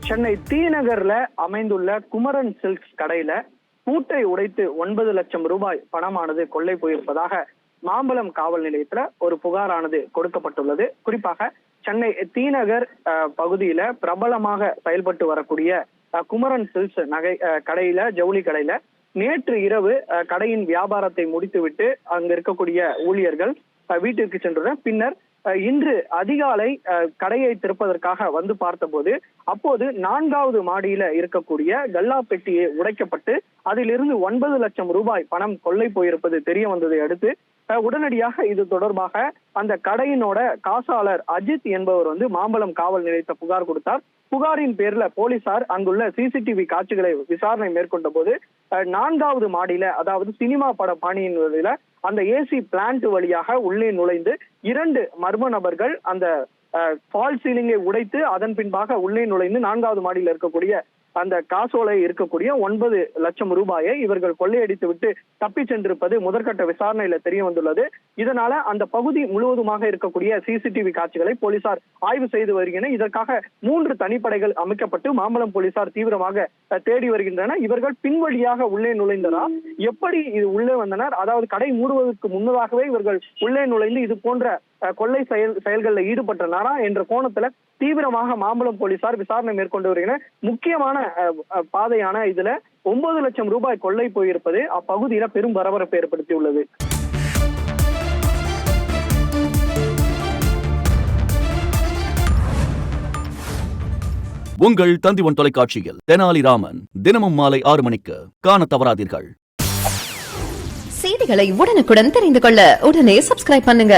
Chennai D நகர்ல அமைந்துள்ள Kumaran silks கடையில பூட்டை உடைத்து 9 லட்சம் ரூபாய் பணமானது கொள்ளை போயிருப்பதாக மாம்பலம் காவல் நிலையத்துல ஒரு புகாரானது கொடுக்கப்பட்டுள்ளது. குறிப்பாக சென்னை டி நகர் பகுதியில பிரபலமாக செயல்பட்டு வரக்கூடிய குமரன் சில்க்ஸ் நகை கடையில, ஜவுளி கடையில நேற்று இரவு கடையின் வியாபாரத்தை முடித்துவிட்டு அங்க இருக்கக்கூடிய ஊழியர்கள் வீட்டிற்கு சென்றுள்ளனர். பின்னர் இன்று அதிகாலை கடையை திறப்பதற்காக வந்து பார்த்தபோது அப்போது 4வது மாடியில இருக்கக்கூடிய கல்லா பெட்டியை உடைக்கப்பட்டு அதிலிருந்து 9 லட்சம் ரூபாய் பணம் கொள்ளை போயிருப்பது தெரிய வந்ததை அடுத்து உடனடியாக இது தொடர்பாக அந்த கடையினோட காசாளர் அஜித் என்பவர் மாம்பலம் காவல் நிலையத்தை புகார் கொடுத்தார். புகாரின் பேர்ல போலீசார் அங்குள்ள சிசிடிவி காட்சிகளை விசாரணை மேற்கொண்ட போது 4வது மாடியில, அதாவது சினிமா பட பாணியின் அந்த ஏசி பிளான்ட் வழியாக உள்ளே நுழைந்து 2 மர்ம நபர்கள் அந்த ஃபால் சீலிங்கை உடைத்து அதன் பின்பாக உள்ளே நுழைந்து 4வது மாடியில் இருக்கக்கூடிய அந்த காசோலை இருக்கக்கூடிய 9 லட்சம் ரூபாயை இவர்கள் கொள்ளையடித்து விட்டு தப்பி சென்றிருப்பது முதற்கட்ட விசாரணையில தெரிய வந்துள்ளது. இதனால அந்த பகுதி முழுவதுமாக இருக்கக்கூடிய சிசிடிவி காட்சிகளை போலீசார் ஆய்வு செய்து வருகின்றனர். இதற்காக 3 தனிப்படைகள் அமைக்கப்பட்டு மாம்பலம் போலீசார் தீவிரமாக தேடி வருகின்றனர். இவர்கள் பின்வழியாக உள்ளே நுழைந்ததா, எப்படி இது உள்ளே வந்தனர், அதாவது கடை மூடுவதற்கு முன்னதாகவே இவர்கள் உள்ளே நுழைந்து இது போன்ற கொள்ளை செயல்களில் ஈடுபட்டனாரா என்ற கோணத்துல தீவிரமாக மாம்பலம் போலீசார் விசாரணை மேற்கொண்டு வருகின்றனர். முக்கியமான பாதையான இதுல 9 லட்சம் ரூபாய் கொள்ளை போயிருப்பது அப்பகுதியில பெரும் பரபரப்பை ஏற்படுத்தியுள்ளது. உங்கள் தந்திவன் தொலைக்காட்சியில் தெனாலிராமன் தினமும் மாலை 6 மணிக்கு காண தவறாதீர்கள். செய்திகளை உடனுக்குடன் தெரிந்து கொள்ள உடனே சப்ஸ்கிரைப் பண்ணுங்க.